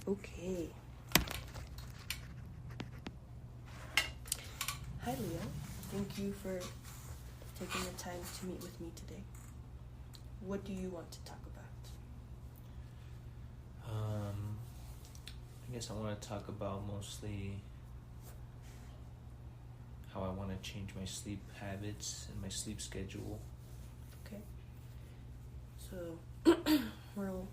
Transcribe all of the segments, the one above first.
Okay. Hi, Leo. Thank you for taking the time to meet with me today. What do you want to talk about? I guess I want to talk about mostly how I want to change my sleep habits and my sleep schedule. Okay. So, we'll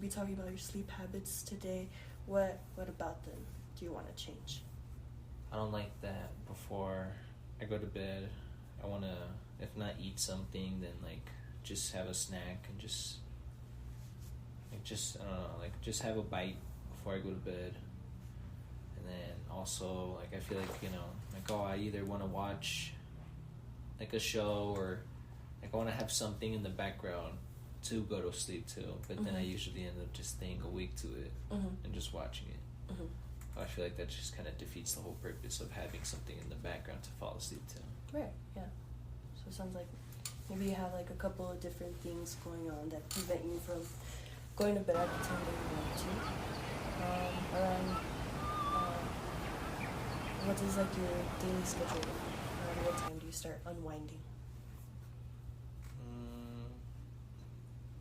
be talking about your sleep habits today. What about them do you want to change? I don't like that before I go to bed. I want to, if not eat something, then like just have a snack and just I don't know, like just have a bite before I go to bed. And then also like I feel like, like I either want to watch like a show or like I want to have something in the background to go to sleep to, but then I usually end up just staying awake to it and just watching it. I feel like that just kind of defeats the whole purpose of having something in the background to fall asleep to. Right, yeah. So it sounds like maybe you have like a couple of different things going on that prevent you from going to bed at the time that you want to. Around, what is like your daily schedule? Around what time do you start unwinding?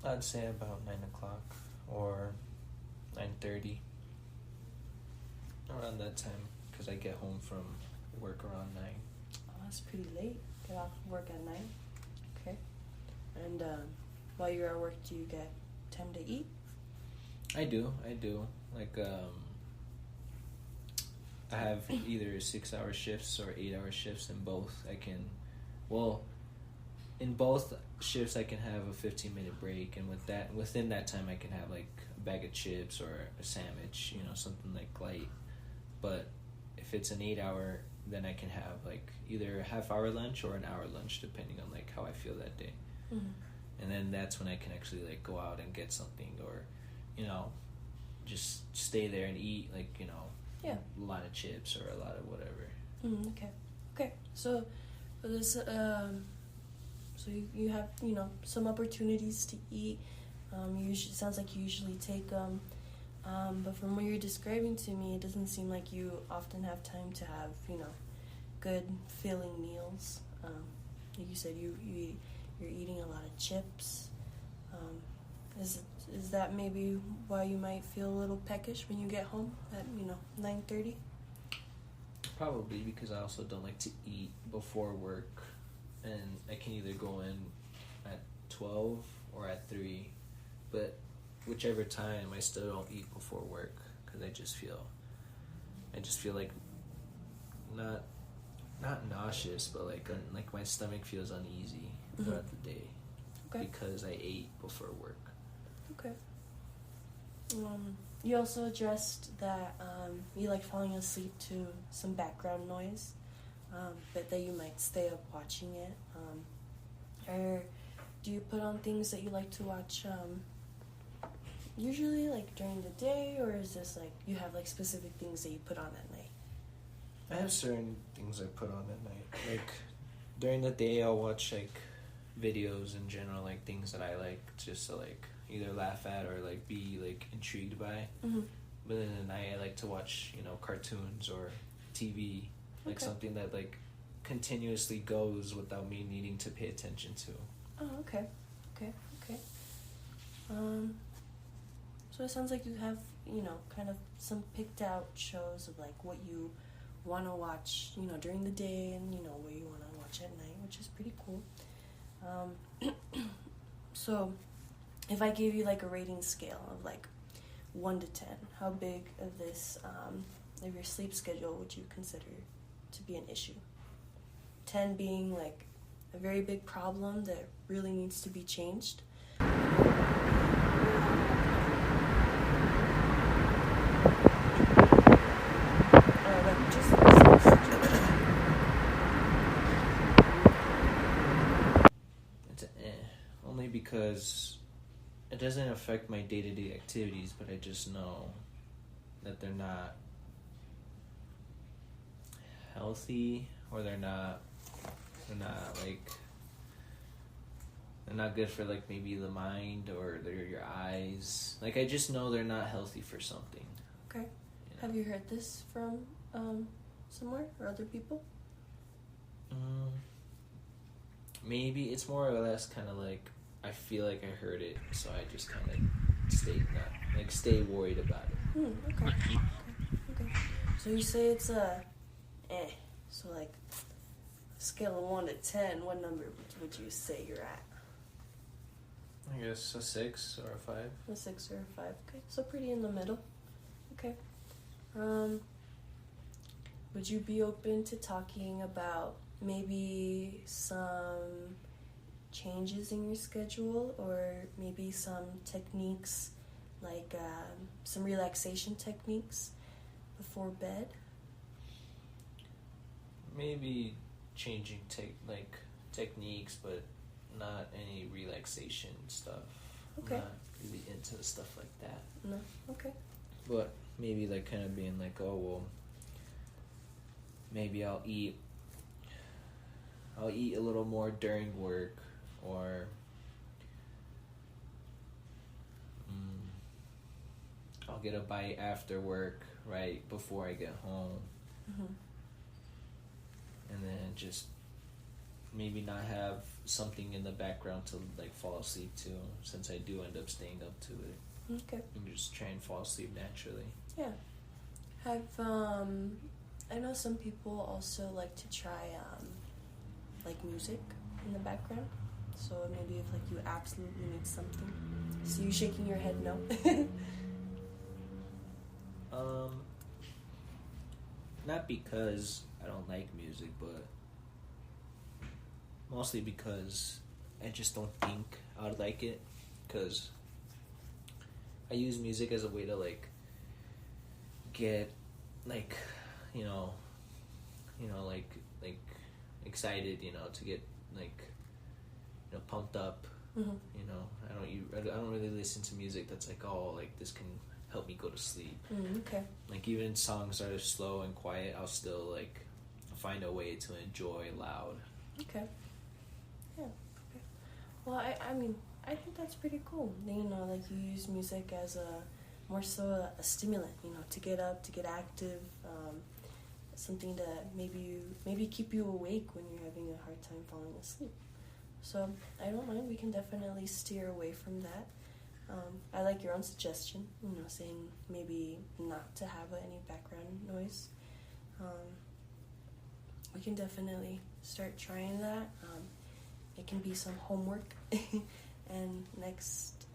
I'd say about 9 o'clock or 9:30. Around that time, because I get home from work around 9. Oh, that's pretty late. Get off work at 9. Okay. And while you're at work, do you get time to eat? I do. Like, I have either 6-hour shifts or 8-hour shifts in both. In both shifts I can have a 15-minute break, and within that time I can have like a bag of chips or a sandwich, something like light. But if it's an 8-hour, then I can have like either a half-hour lunch or an hour lunch, depending on like how I feel that day. And then that's when I can actually like go out and get something, or just stay there and eat like a lot of chips or a lot of whatever. Okay. So for this, so you have some opportunities to eat. Sounds like you usually take them. But from what you're describing to me, it doesn't seem like you often have time to have, good filling meals. Like you said, you're eating a lot of chips. Is that maybe why you might feel a little peckish when you get home at 9:30? Probably because I also don't like to eat before work, and I can either go in at 12 or at 3, but whichever time I still don't eat before work because I just feel like not nauseous, but like my stomach feels uneasy throughout the day because I ate before work. Okay. You also addressed that you like falling asleep to some background noise, but that you might stay up watching it. Or do you put on things that you like to watch usually like during the day, or is this like you have like specific things that you put on at night? I have certain things I put on at night. Like during the day I'll watch like videos in general, like things that I like just to like either laugh at or like be like intrigued by. But then at night I like to watch cartoons or TV, like something that like continuously goes without me needing to pay attention to. Oh, okay. So it sounds like you have kind of some picked out shows of like what you want to watch during the day, and what you want to watch at night, which is pretty cool. So if I gave you like a rating scale of like 1 to 10, how big of this of your sleep schedule would you consider to be an issue? 10 being like a very big problem that really needs to be changed. It's only because it doesn't affect my day-to-day activities, but I just know that they're not healthy, or they're not good for like maybe the mind or your eyes. Like I just know they're not healthy for something. Okay. You know? Have you heard this from somewhere or other people? Maybe it's more or less kind of like I feel like I heard it, so I just kind of stay worried about it. Okay. Okay. So you say it's So like, scale of 1 to 10, what number would you say you're at? I guess a 6 or a 5. A 6 or a 5. Okay, so pretty in the middle. Okay. Would you be open to talking about maybe some changes in your schedule, or maybe some techniques, like some relaxation techniques before bed? Maybe changing techniques, but not any relaxation stuff. Okay. I'm not really into stuff like that. No? Okay. But maybe like kind of being like, oh well, maybe I'll eat a little more during work, or I'll get a bite after work, right before I get home. Mm-hmm. And then just maybe not have something in the background to like fall asleep to, since I do end up staying up to it. Okay. And just try and fall asleep naturally. Yeah. I know some people also like to try like music in the background. So maybe if like you absolutely need something. So you shaking your head no? Not because I don't like music, but mostly because I just don't think I would like it, because I use music as a way to like get like like excited, to get like pumped up. Mm-hmm. I don't really listen to music that's like, oh, like this can help me go to sleep. Okay. Like even songs that are slow and quiet, I'll still like find a way to enjoy loud. Okay. Yeah. Okay. Well, I mean, I think that's pretty cool. Like you use music as more so a stimulant. To get up, to get active. Something to maybe keep you awake when you're having a hard time falling asleep. So I don't mind. We can definitely steer away from that. I like your own suggestion. Saying maybe not to have any background noise. We can definitely start trying that. It can be some homework. And next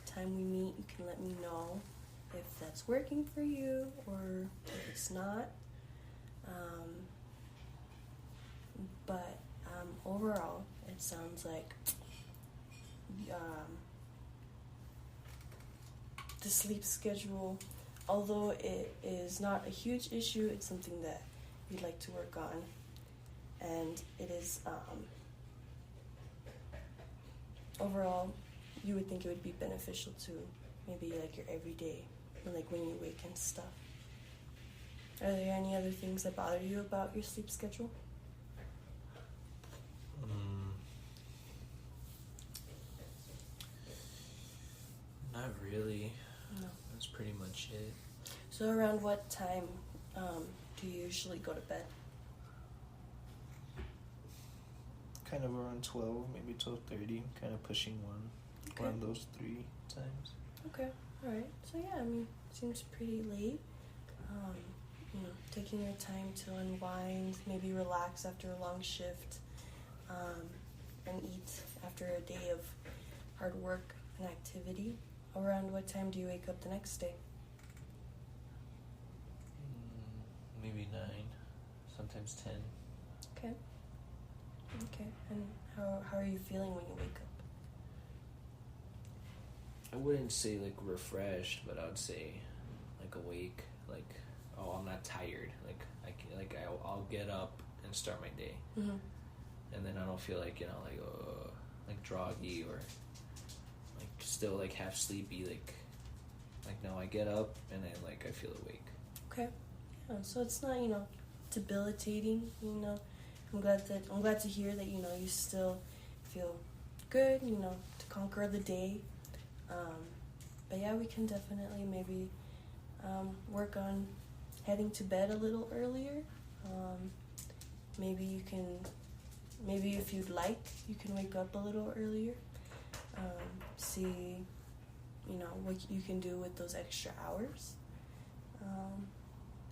time we meet, you can let me know if that's working for you or if it's not. But overall, it sounds like the sleep schedule, although it is not a huge issue, it's something that you'd like to work on. And it is, overall, you would think it would be beneficial to maybe like your everyday, like when you wake and stuff. Are there any other things that bother you about your sleep schedule? Not really. No. That's pretty much it. So around what time do you usually go to bed? Kind of around 12, maybe 12:30, kind of pushing 1. Okay. Around those 3 times. Okay, alright. So yeah, seems pretty late. Taking your time to unwind, maybe relax after a long shift, and eat after a day of hard work and activity. Around what time do you wake up the next day? Maybe 9, sometimes 10. Okay. And how are you feeling when you wake up? I wouldn't say like refreshed, but I would say like awake. Like, oh, I'm not tired. I'll get up and start my day, and then I don't feel like like groggy or like still like half sleepy. Like no, I get up and then like I feel awake. Okay. Yeah, so it's not debilitating. I'm glad to hear that you still feel good. To conquer the day. But yeah, we can definitely maybe work on heading to bed a little earlier. Maybe you can, maybe if you'd like, you can wake up a little earlier. See, what you can do with those extra hours.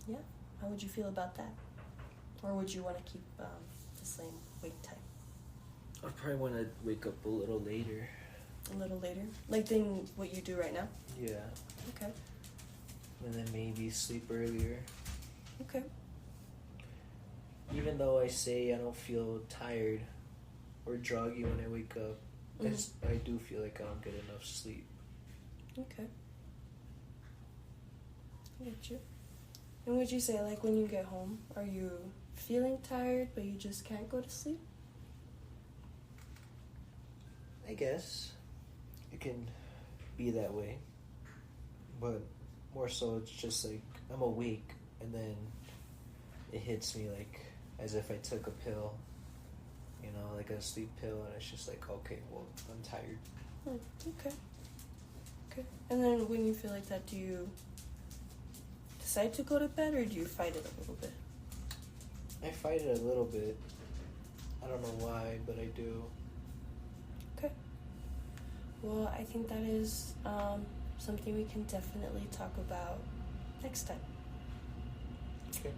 Yeah, how would you feel about that? Or would you want to keep the same wake time? I probably want to wake up a little later. A little later? Like than what you do right now? Yeah. Okay. And then maybe sleep earlier. Okay. Even though I say I don't feel tired or groggy when I wake up, I do feel like I don't get enough sleep. Okay. I get you. And would you say, like, when you get home, are you feeling tired but you just can't go to sleep? I guess it can be that way. But more so, it's just like I'm awake and then it hits me like as if I took a pill, like a sleep pill, and it's just like, okay, well, I'm tired. Okay. Okay. And then when you feel like that, do you decide to go to bed or do you fight it a little bit? I fight it a little bit. I don't know why, but I do. Okay. Well, I think that is something we can definitely talk about next time. Okay.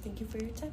Thank you for your time.